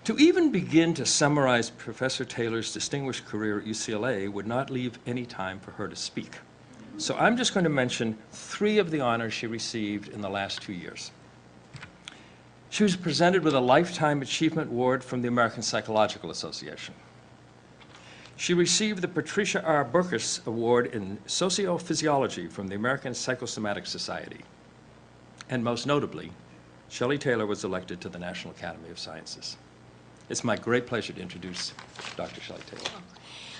To even begin to summarize Professor Taylor's distinguished career at UCLA would not leave any time for her to speak. So I'm just going to mention 3 of the honors she received in the last 2 years. She was presented with a Lifetime Achievement Award from the American Psychological Association. She received the Patricia R. Burkus Award in Sociophysiology from the American Psychosomatic Society. And most notably, Shelley Taylor was elected to the National Academy of Sciences. It's my great pleasure to introduce Dr. Shelley Taylor.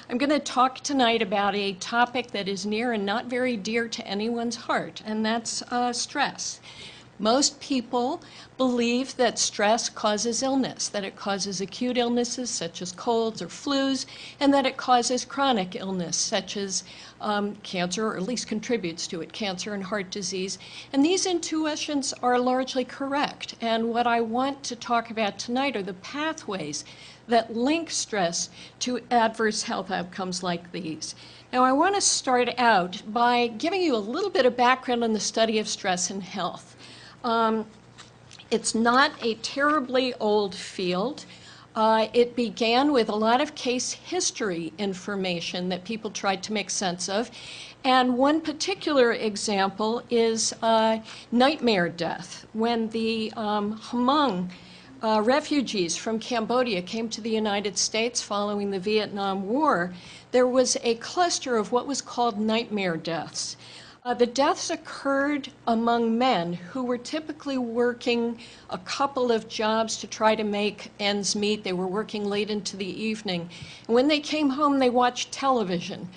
I'm going to talk tonight about a topic that is near and not very dear to anyone's heart, and that's stress. Most people believe that stress causes illness, that it causes acute illnesses such as colds or flus, and that it causes chronic illness such as cancer, or at least contributes to it, cancer and heart disease. And these intuitions are largely correct. And what I want to talk about tonight are the pathways that link stress to adverse health outcomes like these. Now, I want to start out by giving you a little bit of background on the study of stress and health. It's not a terribly old field. It began with a lot of case history information that people tried to make sense of. And one particular example is nightmare death. When the Hmong refugees from Cambodia came to the United States following the Vietnam War, there was a cluster of what was called nightmare deaths. The deaths occurred among men who were typically working a couple of jobs to try to make ends meet. They were working late into the evening. And when they came home, they watched television,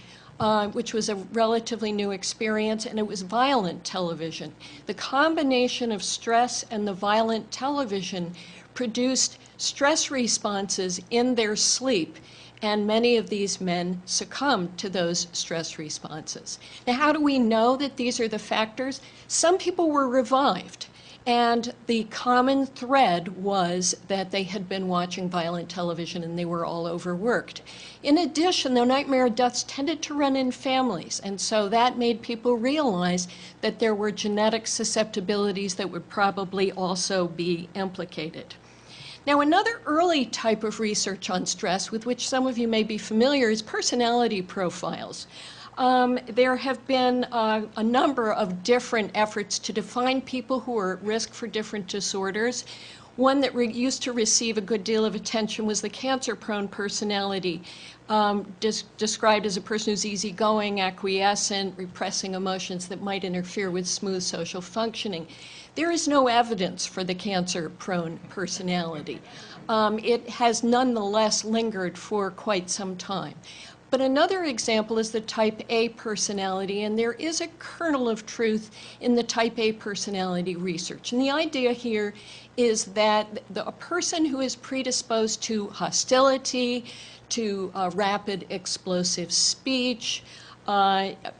which was a relatively new experience, and it was violent television. The combination of stress and the violent television produced stress responses in their sleep, and many of these men succumbed to those stress responses. Now, how do we know that these are the factors? Some people were revived, and the common thread was that they had been watching violent television and they were all overworked. In addition, the nightmare deaths tended to run in families, and so that made people realize that there were genetic susceptibilities that would probably also be implicated. Now, another early type of research on stress with which some of you may be familiar is personality profiles. There have been a number of different efforts to define people who are at risk for different disorders. One that used to receive a good deal of attention was the cancer-prone personality, described as a person who's easygoing, acquiescent, repressing emotions that might interfere with smooth social functioning. There is no evidence for the cancer-prone personality. It has nonetheless lingered for quite some time. But another example is the type A personality, and there is a kernel of truth in the type A personality research. And the idea here is that a person who is predisposed to hostility, to rapid explosive speech,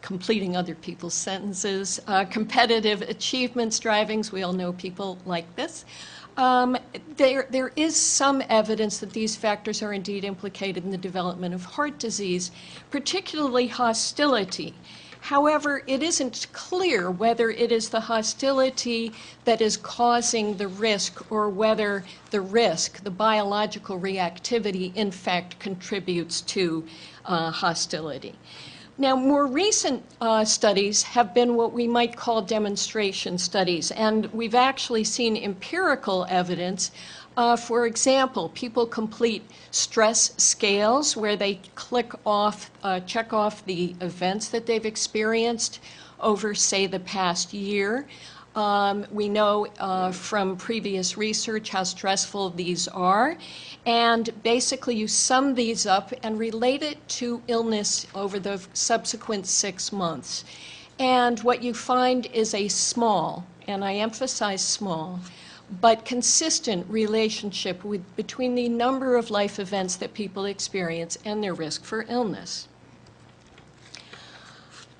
completing other people's sentences, competitive achievement strivings, we all know people like this. There is some evidence that these factors are indeed implicated in the development of heart disease, particularly hostility. However, it isn't clear whether it is the hostility that is causing the risk or whether the risk, the biological reactivity, in fact contributes to hostility. Now, more recent studies have been what we might call demonstration studies, and we've actually seen empirical evidence. For example, people complete stress scales where they check off the events that they've experienced over, say, the past year. We know from previous research how stressful these are. And basically, you sum these up and relate it to illness over the subsequent 6 months. And what you find is a small, and I emphasize small, but consistent relationship between the number of life events that people experience and their risk for illness.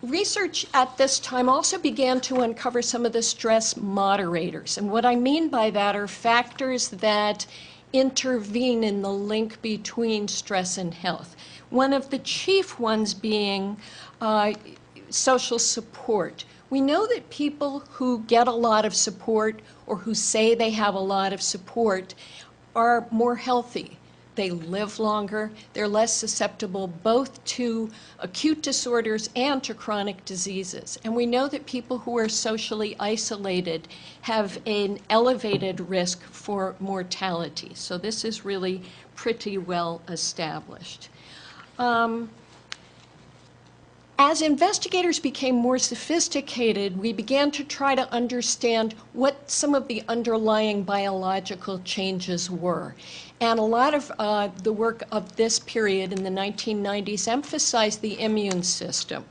Research at this time also began to uncover some of the stress moderators. And what I mean by that are factors that intervene in the link between stress and health. One of the chief ones being social support. We know that people who get a lot of support or who say they have a lot of support are more healthy. They live longer, they're less susceptible both to acute disorders and to chronic diseases. And we know that people who are socially isolated have an elevated risk for mortality. So this is really pretty well established. As investigators became more sophisticated, we began to try to understand what some of the underlying biological changes were. And a lot of the work of this period in the 1990s emphasized the immune system.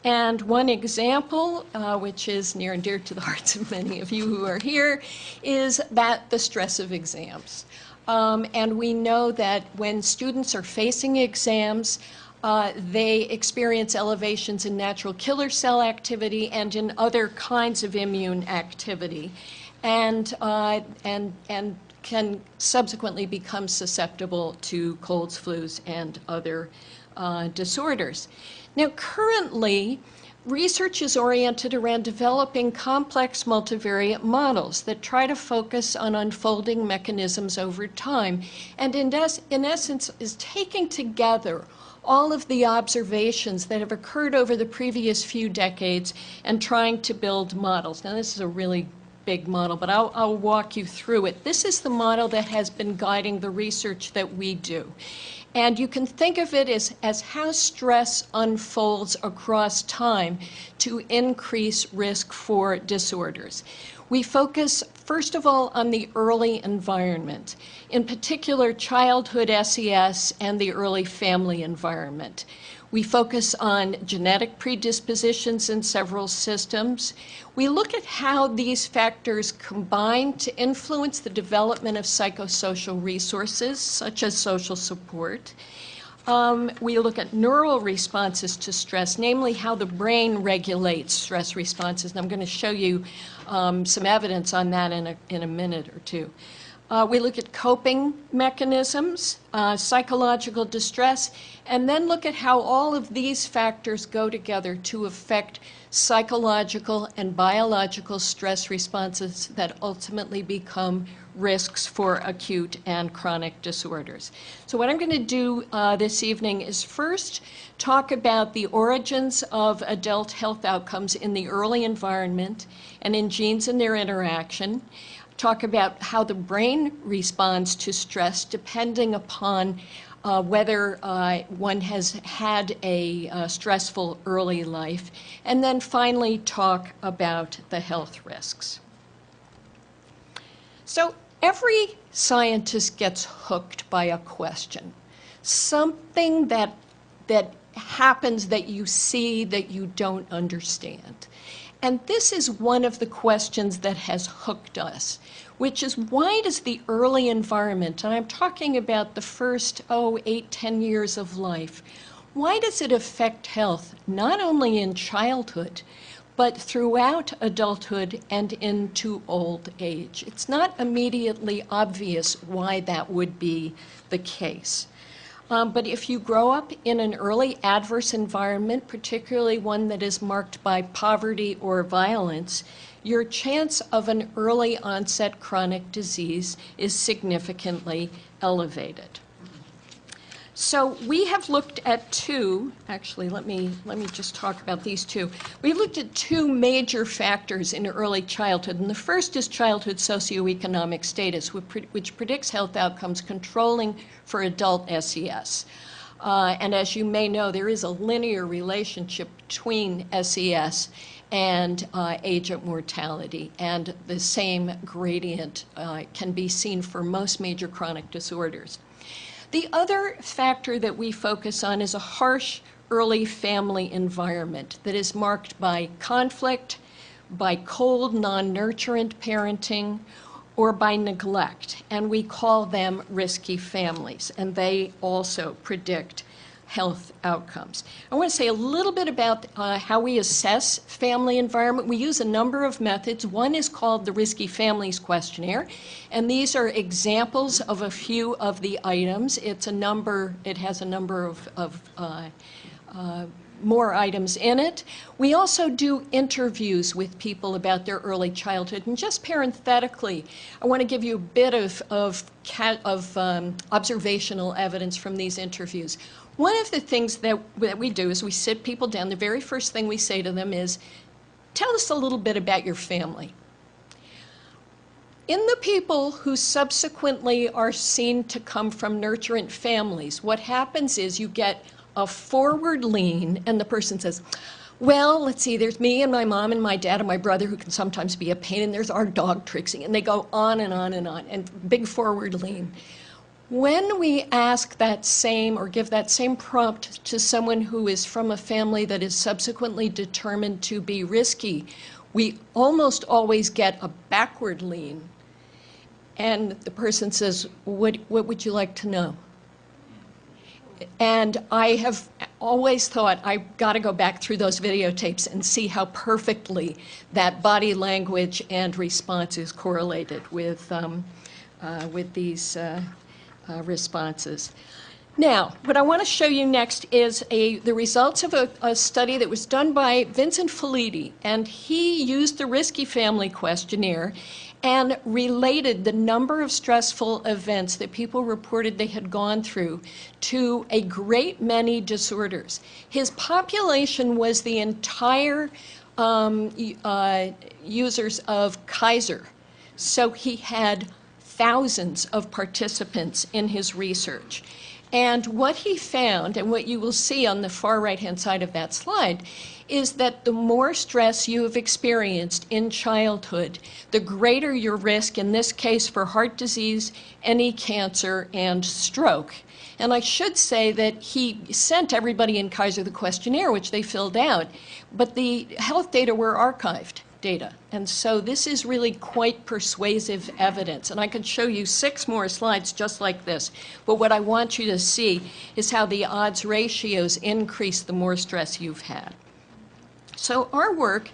And one example, which is near and dear to the hearts of many of you who are here, is that the stress of exams. And we know that when students are facing exams, they experience elevations in natural killer cell activity and in other kinds of immune activity, and can subsequently become susceptible to colds, flus, and other disorders. Now, currently, research is oriented around developing complex multivariate models that try to focus on unfolding mechanisms over time, and in essence is taking together all of the observations that have occurred over the previous few decades and trying to build models. Now, this is a really big model, but I'll walk you through it. This is the model that has been guiding the research that we do. And you can think of it as how stress unfolds across time to increase risk for disorders. We focus, first of all, on the early environment, in particular childhood SES and the early family environment. We focus on genetic predispositions in several systems. We look at how these factors combine to influence the development of psychosocial resources, such as social support. We look at neural responses to stress, namely how the brain regulates stress responses. And I'm going to show you some evidence on that in a minute or two. We look at coping mechanisms, psychological distress, and then look at how all of these factors go together to affect psychological and biological stress responses that ultimately become risks for acute and chronic disorders. So what I'm going to do this evening is first talk about the origins of adult health outcomes in the early environment and in genes and their interaction. Talk about how the brain responds to stress depending upon whether one has had a stressful early life, and then finally talk about the health risks. So every scientist gets hooked by a question, something that happens that you see that you don't understand. And this is one of the questions that has hooked us, which is why does the early environment, and I'm talking about the first, 8, 10 years of life, why does it affect health, not only in childhood, but throughout adulthood and into old age? It's not immediately obvious why that would be the case. But if you grow up in an early adverse environment, particularly one that is marked by poverty or violence, your chance of an early onset chronic disease is significantly elevated. So we have looked at two, actually let me just talk about these two. We've looked at two major factors in early childhood, and the first is childhood socioeconomic status, which predicts health outcomes controlling for adult SES. And as you may know, there is a linear relationship between SES and age at mortality, and the same gradient can be seen for most major chronic disorders. The other factor that we focus on is a harsh early family environment that is marked by conflict, by cold, non-nurturant parenting, or by neglect, and we call them risky families, and they also predict health outcomes. I want to say a little bit about how we assess family environment. We use a number of methods. One is called the Risky Families Questionnaire, and these are examples of a few of the items. It has a number of more items in it. We also do interviews with people about their early childhood. And just parenthetically, I want to give you a bit of observational evidence from these interviews. One of the things that we do is we sit people down. The very first thing we say to them is, tell us a little bit about your family. In the people who subsequently are seen to come from nurturant families, what happens is you get a forward lean, and the person says, well, let's see, there's me and my mom and my dad and my brother who can sometimes be a pain, and there's our dog Trixie, and they go on and on and on, and big forward lean. When we ask that same or give that same prompt to someone who is from a family that is subsequently determined to be risky, we almost always get a backward lean. And the person says, what would you like to know? And I have always thought, I've got to go back through those videotapes and see how perfectly that body language and response is correlated with these responses. Now, what I want to show you next is the results of a study that was done by Vincent Felitti, and he used the Risky Family Questionnaire and related the number of stressful events that people reported they had gone through to a great many disorders. His population was the entire users of Kaiser. So he had thousands of participants in his research. And what he found, and what you will see on the far right-hand side of that slide, is that the more stress you have experienced in childhood, the greater your risk, in this case for heart disease, any cancer, and stroke. And I should say that he sent everybody in Kaiser the questionnaire, which they filled out, but the health data were archived data. And so this is really quite persuasive evidence. And I could show you 6 more slides just like this. But what I want you to see is how the odds ratios increase the more stress you've had. So our work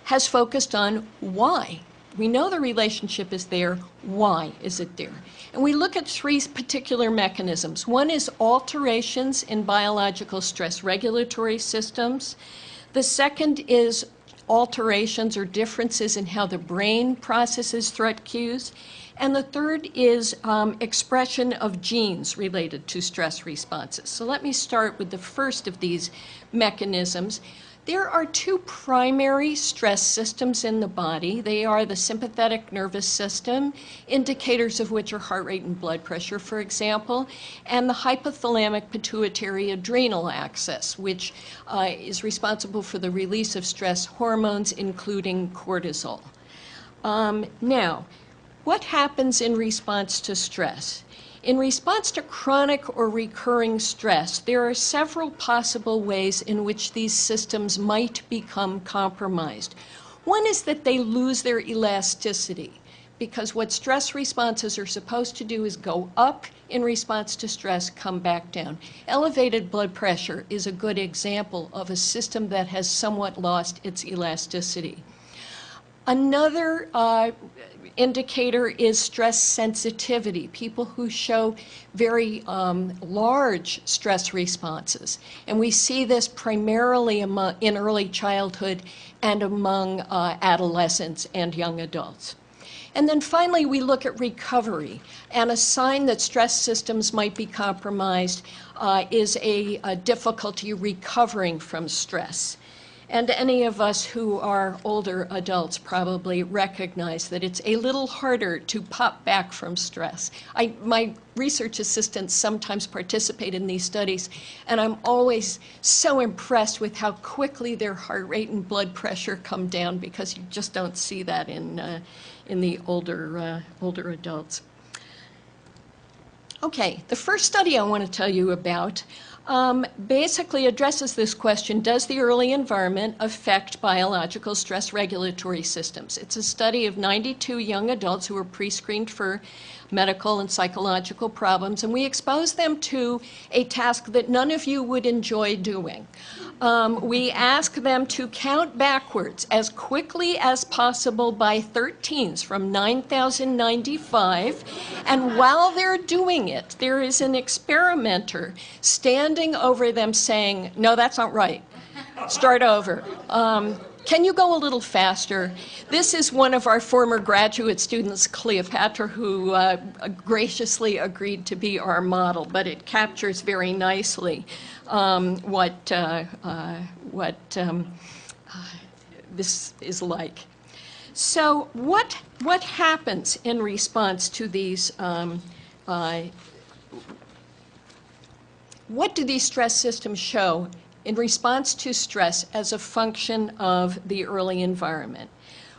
has focused on why. We know the relationship is there. Why is it there? And we look at 3 particular mechanisms. One is alterations in biological stress regulatory systems. The second is alterations or differences in how the brain processes threat cues. And the third is expression of genes related to stress responses. So let me start with the first of these mechanisms. There are 2 primary stress systems in the body. They are the sympathetic nervous system, indicators of which are heart rate and blood pressure, for example, and the hypothalamic pituitary adrenal axis, which is responsible for the release of stress hormones, including cortisol. Now, what happens in response to stress? In response to chronic or recurring stress, there are several possible ways in which these systems might become compromised. One is that they lose their elasticity, because what stress responses are supposed to do is go up in response to stress, come back down. Elevated blood pressure is a good example of a system that has somewhat lost its elasticity. Another indicator is stress sensitivity, people who show very large stress responses. And we see this primarily in early childhood and among adolescents and young adults. And then finally, we look at recovery. And a sign that stress systems might be compromised is a difficulty recovering from stress. And any of us who are older adults probably recognize that it's a little harder to pop back from stress. My research assistants sometimes participate in these studies, and I'm always so impressed with how quickly their heart rate and blood pressure come down, because you just don't see that in the older adults. Okay, the first study I want to tell you about basically addresses this question: does the early environment affect biological stress regulatory systems? It's a study of 92 young adults who were pre-screened for medical and psychological problems, and we exposed them to a task that none of you would enjoy doing. We asked them to count backwards as quickly as possible by 13s from 9,095, and while they're doing it, there is an experimenter standing over them saying, no, that's not right. Start over. Can you go a little faster? This is one of our former graduate students, Cleopatra, who graciously agreed to be our model, but it captures very nicely what this is like. So what happens in response to these, what do these stress systems show in response to stress as a function of the early environment?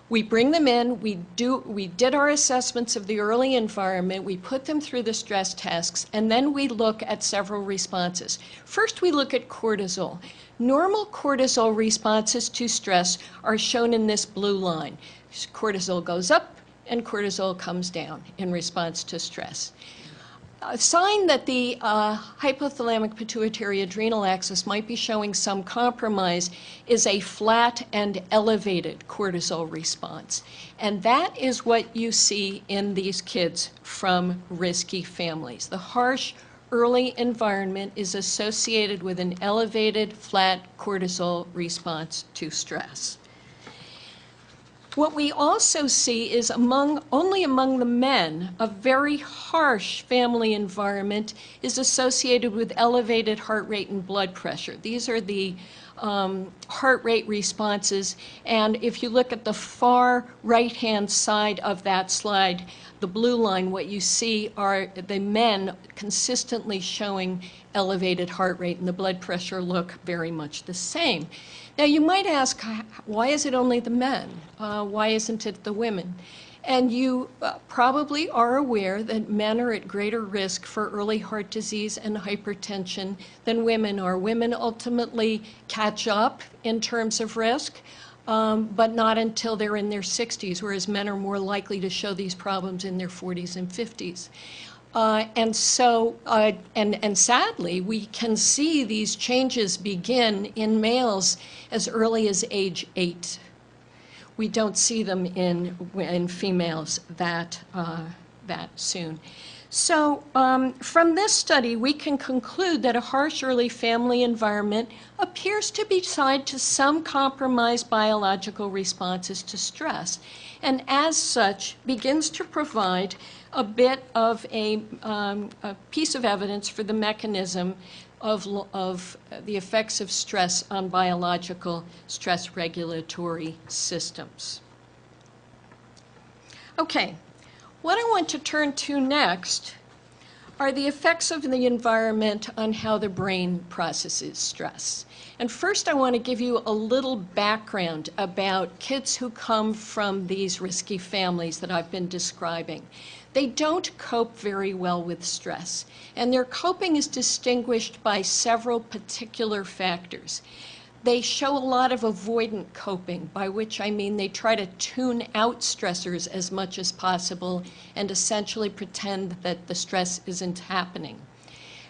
We bring them in, we did our assessments of the early environment, we put them through the stress tests, and then we look at several responses. First, we look at cortisol. Normal cortisol responses to stress are shown in this blue line. Cortisol goes up and cortisol comes down in response to stress. A sign that the hypothalamic pituitary adrenal axis might be showing some compromise is a flat and elevated cortisol response. And that is what you see in these kids from risky families. The harsh early environment is associated with an elevated flat cortisol response to stress. What we also see is only among the men, a very harsh family environment is associated with elevated heart rate and blood pressure. These are the heart rate responses, and if you look at the far right-hand side of that slide, the blue line, what you see are the men consistently showing elevated heart rate, and the blood pressure look very much the same. Now, you might ask, why is it only the men? Why isn't it the women? And you probably are aware that men are at greater risk for early heart disease and hypertension than women are. Women ultimately catch up in terms of risk, but not until they're in their 60s, whereas men are more likely to show these problems in their 40s and 50s. And sadly, we can see these changes begin in males as early as age 8. We don't see them in females that soon. So from this study, we can conclude that a harsh early family environment appears to be tied to some compromised biological responses to stress, and as such begins to provide a bit of a piece of evidence for the mechanism of the effects of stress on biological stress regulatory systems. Okay, what I want to turn to next are the effects of the environment on how the brain processes stress. And first I want to give you a little background about kids who come from these risky families that I've been describing. They don't cope very well with stress, and their coping is distinguished by several particular factors. They show a lot of avoidant coping, by which I mean they try to tune out stressors as much as possible and essentially pretend that the stress isn't happening.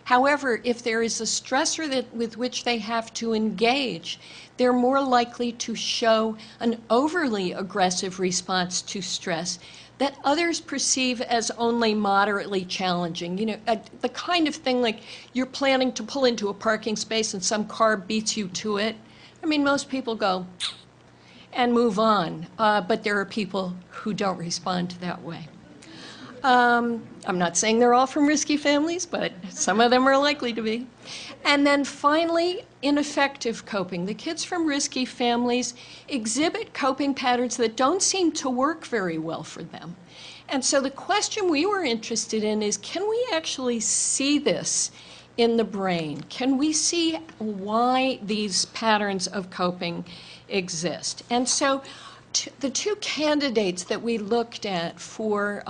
However, if there is a stressor with which they have to engage, they're more likely to show an overly aggressive response to stress that others perceive as only moderately challenging. You know, the kind of thing like you're planning to pull into a parking space and some car beats you to it. I mean, most people go and move on, but there are people who don't respond that way. I'm not saying they're all from risky families, but some of them are likely to be. And then finally, ineffective coping. The kids from risky families exhibit coping patterns that don't seem to work very well for them. And so the question we were interested in is, can we actually see this in the brain? Can we see why these patterns of coping exist? And so the two candidates that we looked at for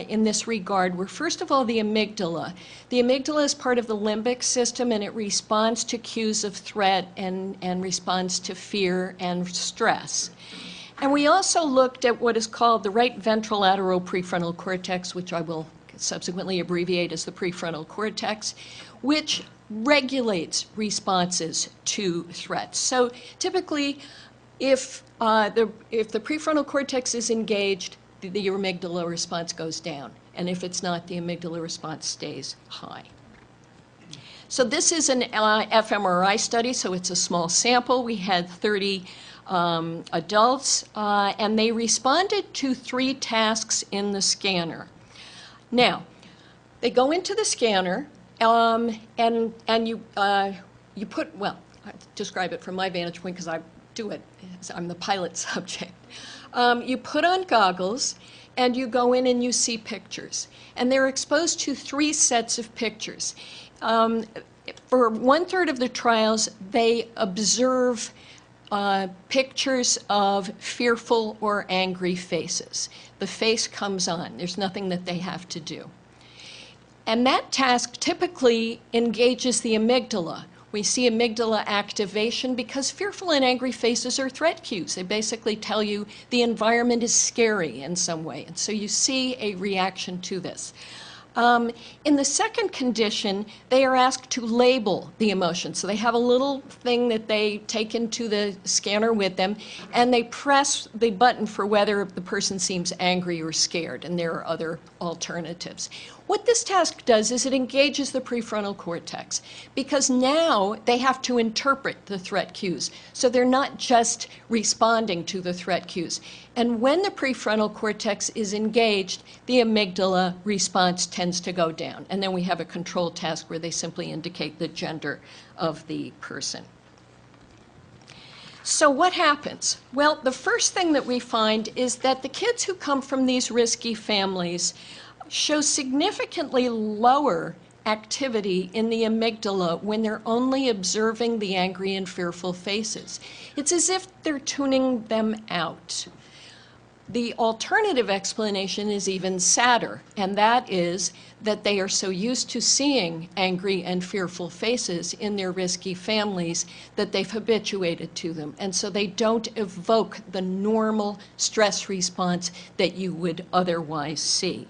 in this regard were, first of all, the amygdala. The amygdala is part of the limbic system, and it responds to cues of threat and responds to fear and stress. And we also looked at what is called the right ventrolateral prefrontal cortex, which I will subsequently abbreviate as the prefrontal cortex, which regulates responses to threats. So typically, if the prefrontal cortex is engaged, the amygdala response goes down. And if it's not, the amygdala response stays high. So this is an fMRI study, so it's a small sample. We had 30 adults, and they responded to 3 tasks in the scanner. Now, they go into the scanner, and you put, well, I describe it from my vantage point because I do it, I'm the pilot subject. You put on goggles, and you go in and you see pictures. And they're exposed to 3 sets of pictures. For 1/3 of the trials, they observe pictures of fearful or angry faces. The face comes on. There's nothing that they have to do. And that task typically engages the amygdala. We see amygdala activation because fearful and angry faces are threat cues. They basically tell you the environment is scary in some way. And so you see a reaction to this. In the second condition, they are asked to label the emotion. So they have a little thing that they take into the scanner with them, and they press the button for whether the person seems angry or scared, and there are other alternatives. What this task does is it engages the prefrontal cortex, because now they have to interpret the threat cues. So they're not just responding to the threat cues. And when the prefrontal cortex is engaged, the amygdala response tends to go down. And then we have a control task where they simply indicate the gender of the person. So what happens? Well, the first thing that we find is that the kids who come from these risky families show significantly lower activity in the amygdala when they're only observing the angry and fearful faces. It's as if they're tuning them out. The alternative explanation is even sadder, and that is that they are so used to seeing angry and fearful faces in their risky families that they've habituated to them, and so they don't evoke the normal stress response that you would otherwise see.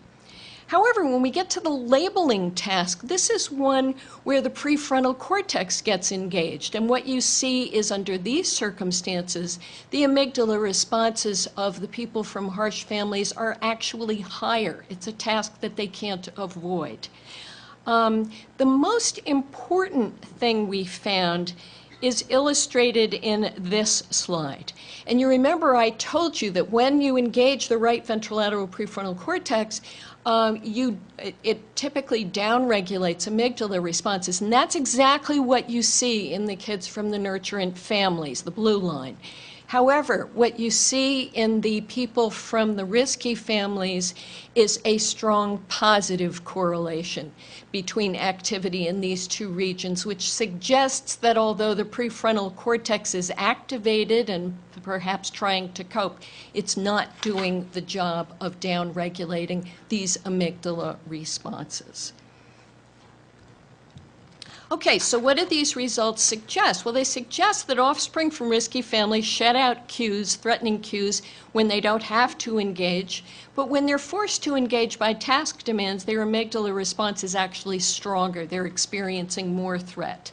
However, when we get to the labeling task, this is one where the prefrontal cortex gets engaged. And what you see is under these circumstances, the amygdala responses of the people from harsh families are actually higher. It's a task that they can't avoid. The most important thing we found is illustrated in this slide. And you remember I told you that when you engage the right ventrolateral prefrontal cortex, it typically downregulates amygdala responses. And that's exactly what you see in the kids from the nurturant families, the blue line. However, what you see in the people from the risky families is a strong positive correlation between activity in these 2 regions, which suggests that although the prefrontal cortex is activated and perhaps trying to cope, it's not doing the job of downregulating these amygdala responses. Okay, so what do these results suggest? Well, they suggest that offspring from risky families shut out cues, threatening cues, when they don't have to engage, but when they're forced to engage by task demands, their amygdala response is actually stronger. They're experiencing more threat.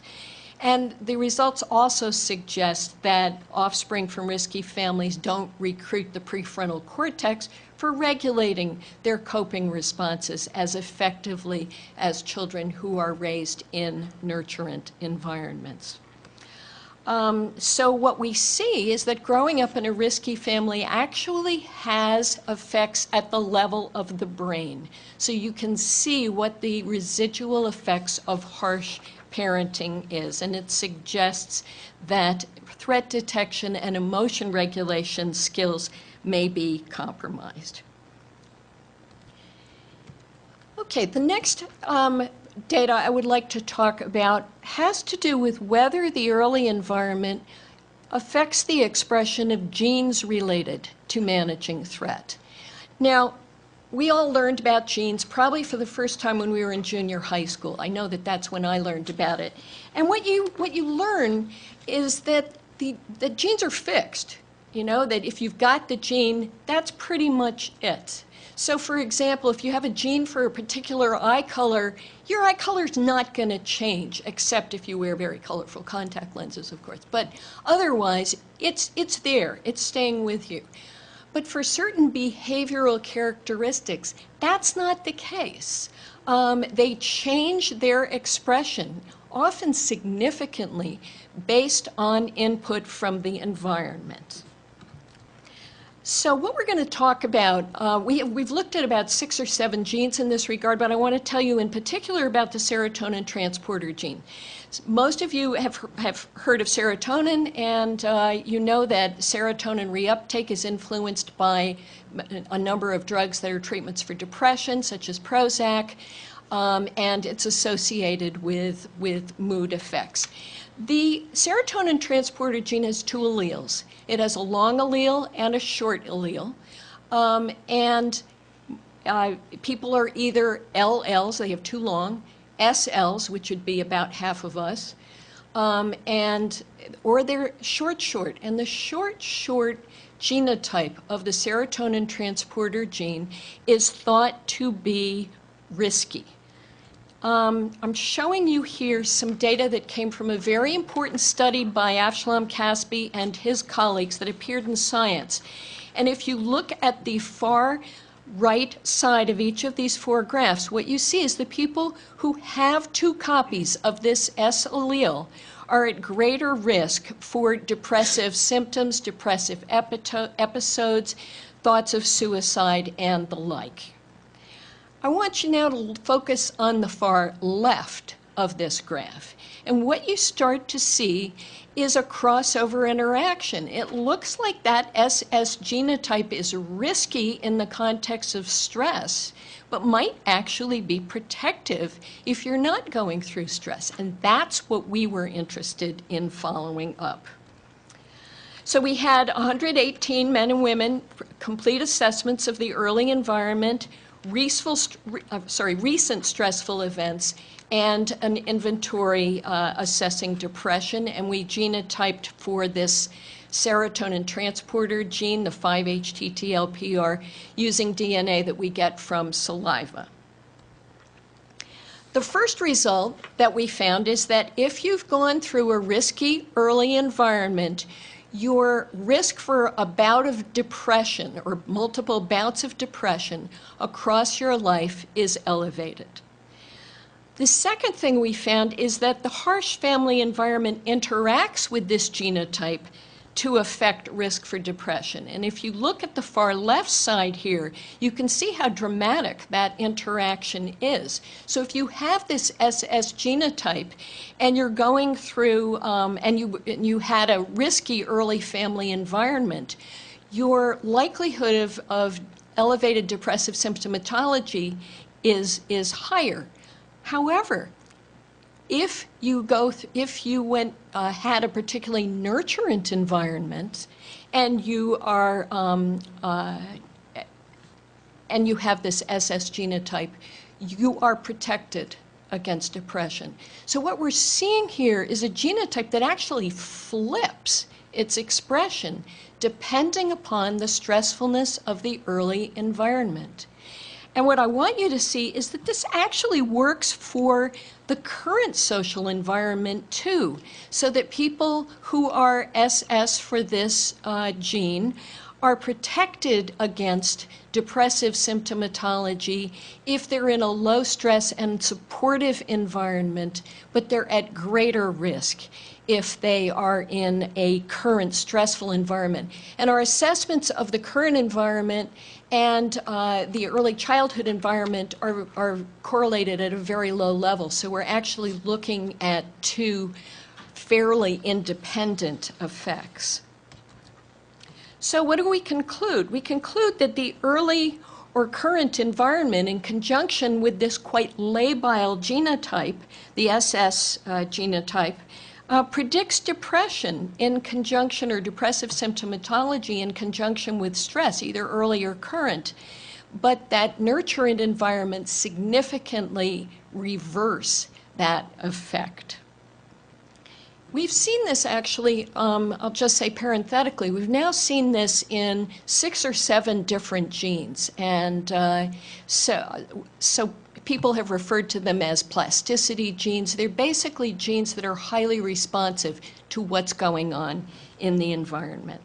And the results also suggest that offspring from risky families don't recruit the prefrontal cortex for regulating their coping responses as effectively as children who are raised in nurturant environments. So what we see is that growing up in a risky family actually has effects at the level of the brain. So you can see what the residual effects of harsh parenting is, and it suggests that threat detection and emotion regulation skills may be compromised. Okay, the next data I would like to talk about has to do with whether the early environment affects the expression of genes related to managing threat. Now, we all learned about genes probably for the first time when we were in junior high school. I know that that's when I learned about it. And what you learn is that the genes are fixed. You know, that if you've got the gene, that's pretty much it. So for example, if you have a gene for a particular eye color, your eye color is not going to change, except if you wear very colorful contact lenses, of course. But otherwise, it's there. It's staying with you. But for certain behavioral characteristics, that's not the case. They change their expression, often significantly, based on input from the environment. So what we're going to talk about, we've looked at about 6 or 7 genes in this regard, but I want to tell you in particular about the serotonin transporter gene. Most of you have heard of serotonin, and you know that serotonin reuptake is influenced by a number of drugs that are treatments for depression, such as Prozac, and it's associated with mood effects. The serotonin transporter gene has 2 alleles. It has a long allele and a short allele. People are either LLs, they have 2 long, SLs, which would be about half of us, or they're short. And the short genotype of the serotonin transporter gene is thought to be risky. I'm showing you here some data that came from a very important study by Avshalom Caspi and his colleagues that appeared in Science. And if you look at the far right side of each of these 4 graphs, what you see is the people who have 2 copies of this S allele are at greater risk for depressive symptoms, depressive episodes, thoughts of suicide, and the like. I want you now to focus on the far left of this graph. And what you start to see is a crossover interaction. It looks like that SS genotype is risky in the context of stress, but might actually be protective if you're not going through stress. And that's what we were interested in following up. So we had 118 men and women complete assessments of the early environment, recent stressful events, and an inventory assessing depression. And we genotyped for this serotonin transporter gene, the 5-HTTLPR, using DNA that we get from saliva. The first result that we found is that if you've gone through a risky early environment, your risk for a bout of depression or multiple bouts of depression across your life is elevated. The second thing we found is that the harsh family environment interacts with this genotype to affect risk for depression. And if you look at the far left side here, you can see how dramatic that interaction is. So if you have this SS genotype and you're going through, and you had a risky early family environment, your likelihood of elevated depressive symptomatology is higher. However, if you had a particularly nurturant environment, and you are and you have this SS genotype, you are protected against depression. So what we're seeing here is a genotype that actually flips its expression depending upon the stressfulness of the early environment. And what I want you to see is that this actually works for the current social environment too, so that people who are SS for this gene are protected against depressive symptomatology if they're in a low stress and supportive environment, but they're at greater risk if they are in a current stressful environment. And our assessments of the current environment and the early childhood environment are correlated at a very low level. So we're actually looking at 2 fairly independent effects. So what do we conclude? We conclude that the early or current environment, in conjunction with this quite labile genotype, the SS genotype, predicts depression in conjunction, or depressive symptomatology in conjunction with stress, either early or current, but that nurturant environments significantly reverse that effect. We've seen this actually, I'll just say parenthetically, we've now seen this in 6 or 7 different genes. And so people have referred to them as plasticity genes. They're basically genes that are highly responsive to what's going on in the environment.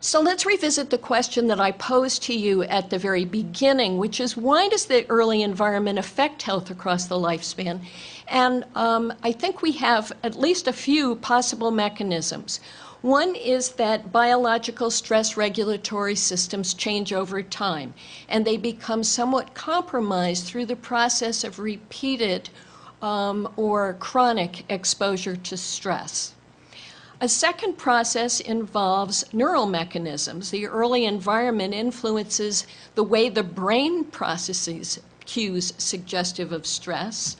So let's revisit the question that I posed to you at the very beginning, which is why does the early environment affect health across the lifespan? And I think we have at least a few possible mechanisms. One is that biological stress regulatory systems change over time, and they become somewhat compromised through the process of repeated or chronic exposure to stress. A second process involves neural mechanisms. The early environment influences the way the brain processes cues suggestive of stress.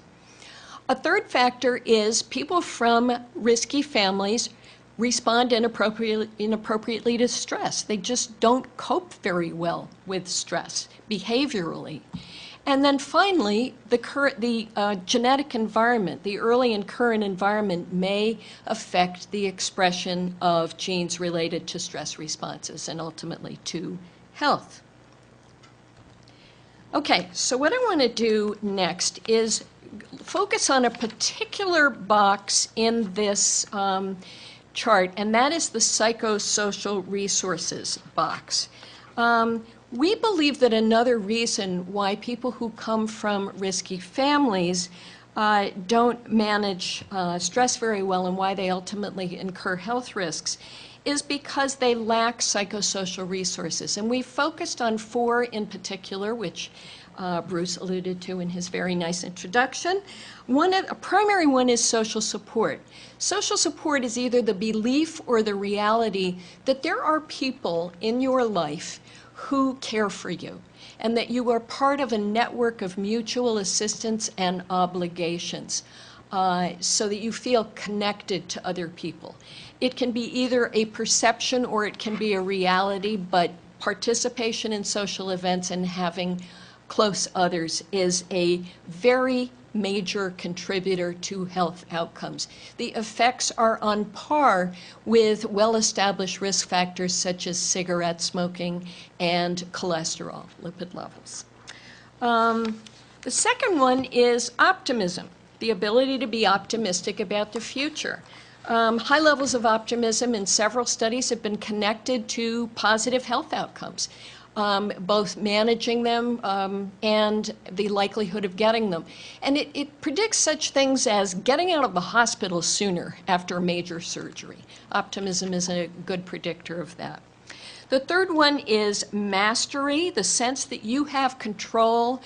A third factor is people from risky families respond inappropriately to stress. They just don't cope very well with stress behaviorally. And then finally, the genetic environment, the early and current environment may affect the expression of genes related to stress responses and ultimately to health. Okay, so what I want to do next is focus on a particular box in this chart, and that is the psychosocial resources box. We believe that another reason why people who come from risky families don't manage stress very well and why they ultimately incur health risks is because they lack psychosocial resources. And we focused on 4 in particular, which Bruce alluded to in his very nice introduction. A primary one is social support. Social support is either the belief or the reality that there are people in your life who care for you, and that you are part of a network of mutual assistance and obligations, so that you feel connected to other people. It can be either a perception or it can be a reality, but participation in social events and having close others is a very major contributor to health outcomes. The effects are on par with well-established risk factors such as cigarette smoking and cholesterol, lipid levels. The second one is optimism, the ability to be optimistic about the future. High levels of optimism in several studies have been connected to positive health outcomes. Both managing them and the likelihood of getting them. And it predicts such things as getting out of the hospital sooner after major surgery. Optimism is a good predictor of that. The third one is mastery, the sense that you have control,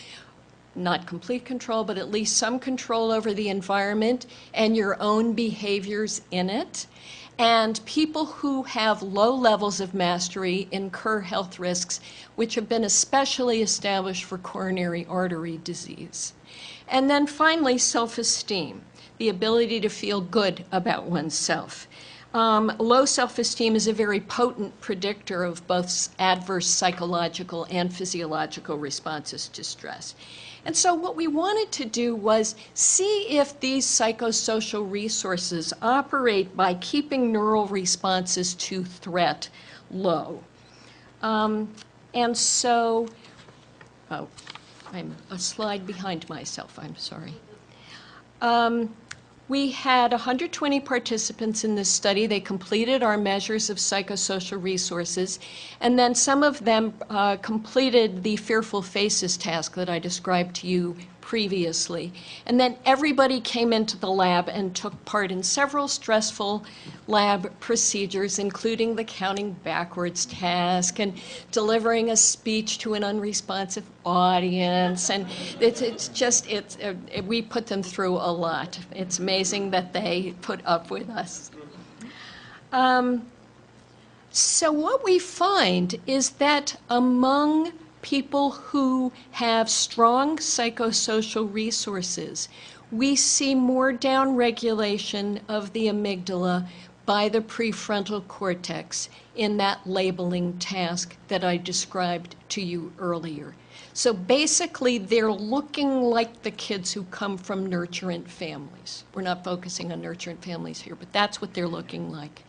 not complete control, but at least some control over the environment and your own behaviors in it. And people who have low levels of mastery incur health risks, which have been especially established for coronary artery disease. And then finally, self-esteem, the ability to feel good about oneself. Low self-esteem is a very potent predictor of both adverse psychological and physiological responses to stress. And so what we wanted to do was see if these psychosocial resources operate by keeping neural responses to threat low. And so, I'm a slide behind myself, I'm sorry. We had 120 participants in this study. They completed our measures of psychosocial resources, and then some of them completed the Fearful Faces task that I described to you previously. And then everybody came into the lab and took part in several stressful lab procedures, including the counting backwards task and delivering a speech to an unresponsive audience. And we put them through a lot. It's amazing that they put up with us. So what we find is that among people who have strong psychosocial resources, we see more downregulation of the amygdala by the prefrontal cortex in that labeling task that I described to you earlier. So basically, they're looking like the kids who come from nurturant families. We're not focusing on nurturant families here, but that's what they're looking like.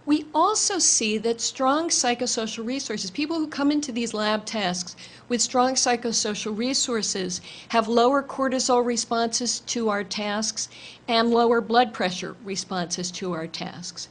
We also see that strong psychosocial resources, people who come into these lab tasks with strong psychosocial resources, have lower cortisol responses to our tasks and lower blood pressure responses to our tasks.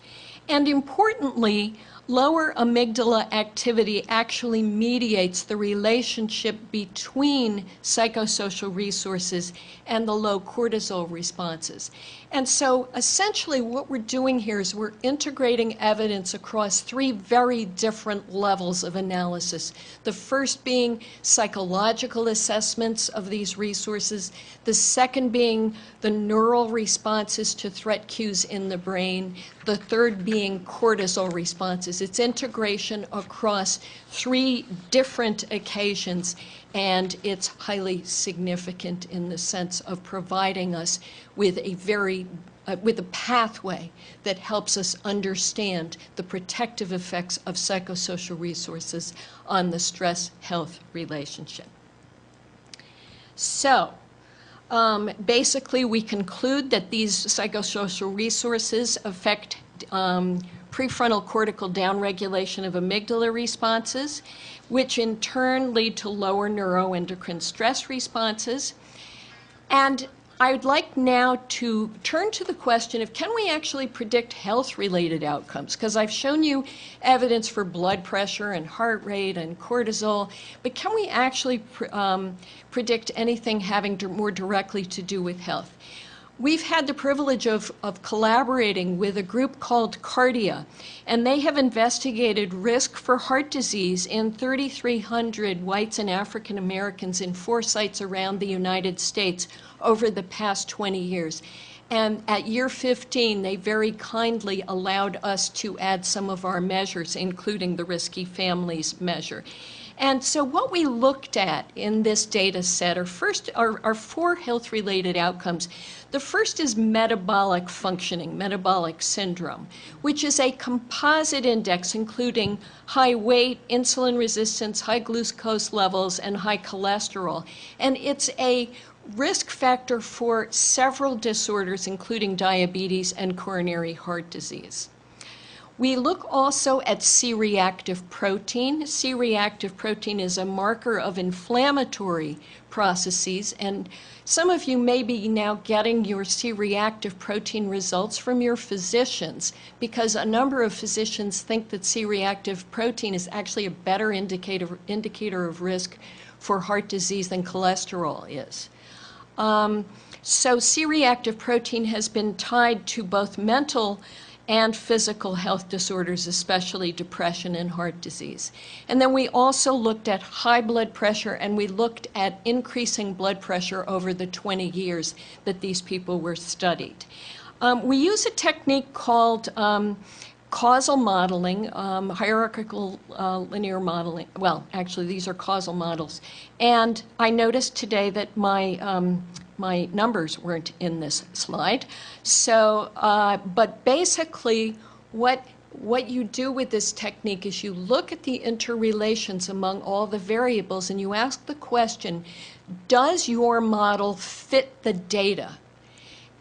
And importantly, Lower amygdala activity actually mediates the relationship between psychosocial resources and the low cortisol responses. And so essentially what we're doing here is we're integrating evidence across three very different levels of analysis. The first being psychological assessments of these resources, the second being the neural responses to threat cues in the brain, the third being cortisol responses. It's integration across three different occasions, and it's highly significant in the sense of providing us with with a pathway that helps us understand the protective effects of psychosocial resources on the stress-health relationship. So, basically, we conclude that these psychosocial resources affect prefrontal cortical downregulation of amygdala responses, which in turn lead to lower neuroendocrine stress responses. And I would like now to turn to the question of, can we actually predict health-related outcomes? Because I've shown you evidence for blood pressure and heart rate and cortisol, but can we actually predict anything having more directly to do with health? We've had the privilege of collaborating with a group called Cardia, and they have investigated risk for heart disease in 3,300 whites and African Americans in 4 sites around the United States over the past 20 years. And at year 15, they very kindly allowed us to add some of our measures, including the Risky Families measure. And so what we looked at in this data set are 4 health-related outcomes. The first is metabolic functioning, metabolic syndrome, which is a composite index including high weight, insulin resistance, high glucose levels, and high cholesterol. And it's a risk factor for several disorders, including diabetes and coronary heart disease. We look also at C-reactive protein. C-reactive protein is a marker of inflammatory processes, and some of you may be now getting your C-reactive protein results from your physicians, because a number of physicians think that C-reactive protein is actually a better indicator of risk for heart disease than cholesterol is. So C-reactive protein has been tied to both mental and physical health disorders, especially depression and heart disease. And then we also looked at high blood pressure, and we looked at increasing blood pressure over the 20 years that these people were studied. We use a technique called causal modeling, hierarchical linear modeling. Well, actually, these are causal models. And I noticed today that my numbers weren't in this slide. So, but basically, what you do with this technique is you look at the interrelations among all the variables and you ask the question, does your model fit the data?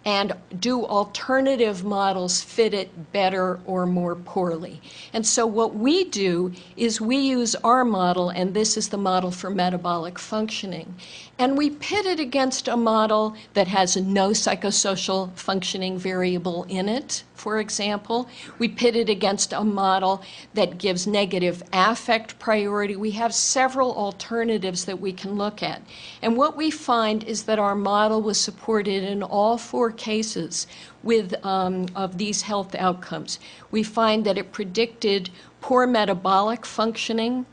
And do alternative models fit it better or more poorly? And so what we do is we use our model, and this is the model for metabolic functioning, and we pit it against a model that has no psychosocial functioning variable in it, for example. We pit it against a model that gives negative affect priority. We have several alternatives that we can look at. And what we find is that our model was supported in all 4 cases with of these health outcomes. We find that it predicted poor metabolic functioning.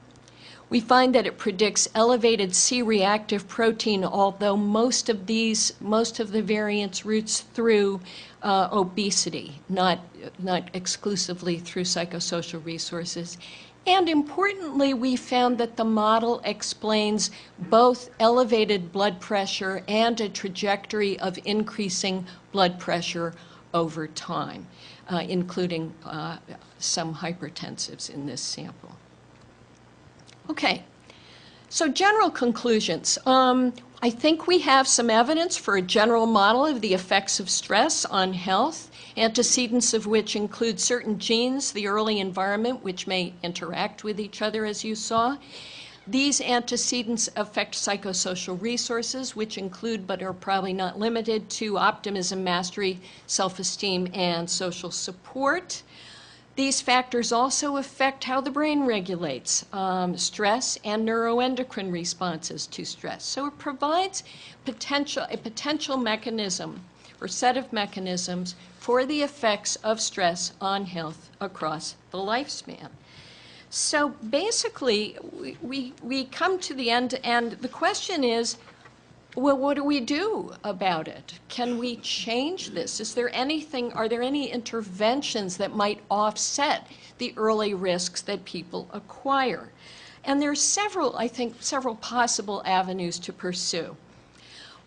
We find that it predicts elevated C-reactive protein, although most of the variance roots through obesity, not exclusively through psychosocial resources. And importantly, we found that the model explains both elevated blood pressure and a trajectory of increasing blood pressure over time, including some hypertensives in this sample. Okay, so general conclusions. I think we have some evidence for a general model of the effects of stress on health, antecedents of which include certain genes, the early environment, which may interact with each other, as you saw. These antecedents affect psychosocial resources, which include, but are probably not limited to, optimism, mastery, self-esteem, and social support. These factors also affect how the brain regulates stress and neuroendocrine responses to stress. So it provides a potential mechanism or set of mechanisms for the effects of stress on health across the lifespan. So basically, we come to the end, and the question is, well, what do we do about it? Can we change this? Are there any interventions that might offset the early risks that people acquire? And there are several possible avenues to pursue.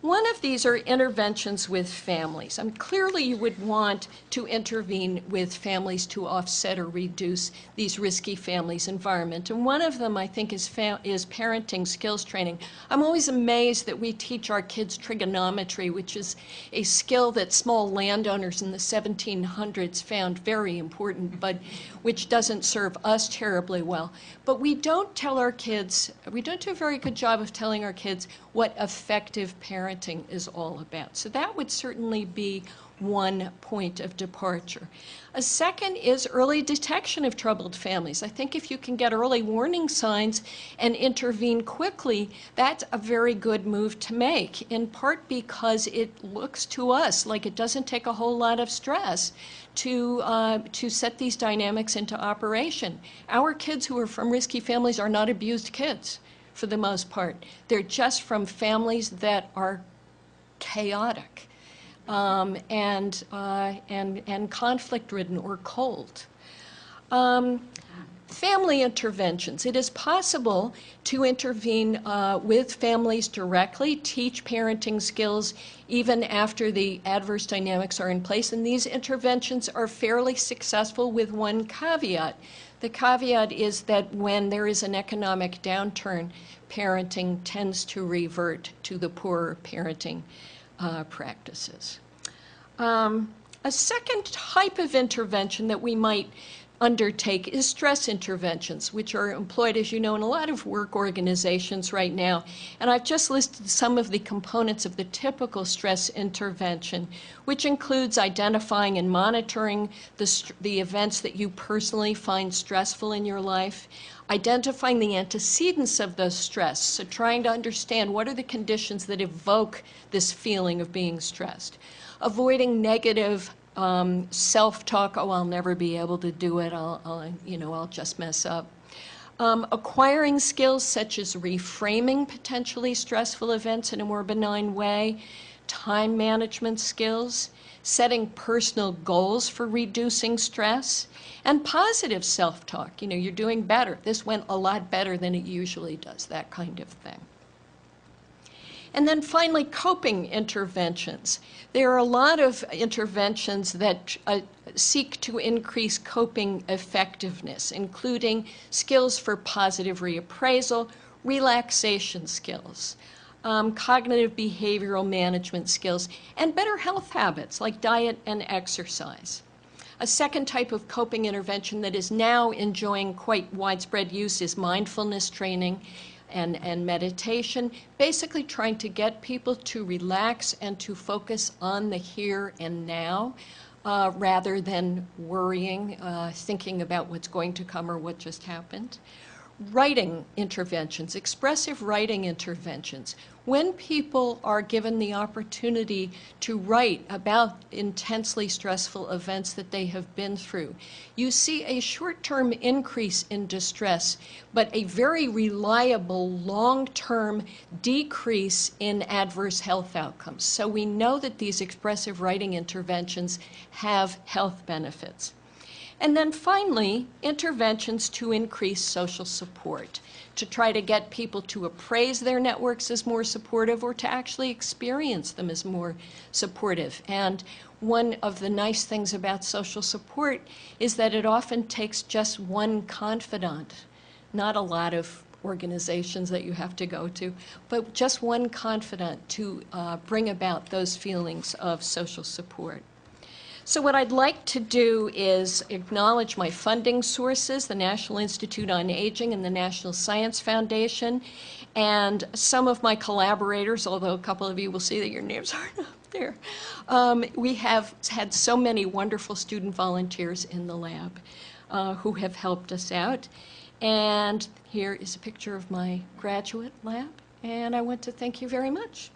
One of these are interventions with families. Clearly you would want to intervene with families to offset or reduce these risky families' environment. And one of them, I think, is parenting skills training. I'm always amazed that we teach our kids trigonometry, which is a skill that small landowners in the 1700s found very important, but which doesn't serve us terribly well. But we don't do a very good job of telling our kids what effective parenting is all about. So that would certainly be one point of departure. A second is early detection of troubled families. I think if you can get early warning signs and intervene quickly, that's a very good move to make, in part because it looks to us like it doesn't take a whole lot of stress to set these dynamics into operation. Our kids who are from risky families are not abused kids, for the most part. They're just from families that are chaotic and conflict-ridden or cold. Family interventions. It is possible to intervene with families directly, teach parenting skills even after the adverse dynamics are in place, and these interventions are fairly successful with one caveat. The caveat is that when there is an economic downturn, parenting tends to revert to the poorer parenting practices. A second type of intervention that we might undertake is stress interventions, which are employed, as you know, in a lot of work organizations right now. And I've just listed some of the components of the typical stress intervention, which includes identifying and monitoring the events that you personally find stressful in your life, identifying the antecedents of those stress, so trying to understand what are the conditions that evoke this feeling of being stressed, avoiding negative self-talk, oh, I'll never be able to do it, I'll just mess up. Acquiring skills such as reframing potentially stressful events in a more benign way, time management skills, setting personal goals for reducing stress, and positive self-talk. You're doing better. This went a lot better than it usually does, that kind of thing. And then finally, coping interventions. There are a lot of interventions that seek to increase coping effectiveness, including skills for positive reappraisal, relaxation skills, cognitive behavioral management skills, and better health habits like diet and exercise. A second type of coping intervention that is now enjoying quite widespread use is mindfulness training and meditation, basically trying to get people to relax and to focus on the here and now rather than worrying, thinking about what's going to come or what just happened. Writing interventions, expressive writing interventions. When people are given the opportunity to write about intensely stressful events that they have been through, you see a short-term increase in distress, but a very reliable long-term decrease in adverse health outcomes. So we know that these expressive writing interventions have health benefits. And then finally, interventions to increase social support, to try to get people to appraise their networks as more supportive or to actually experience them as more supportive. And one of the nice things about social support is that it often takes just one confidant, not a lot of organizations that you have to go to, but just one confidant to bring about those feelings of social support. So what I'd like to do is acknowledge my funding sources, the National Institute on Aging and the National Science Foundation, and some of my collaborators, although a couple of you will see that your names aren't up there. We have had so many wonderful student volunteers in the lab. who have helped us out. And here is a picture of my graduate lab, and I want to thank you very much.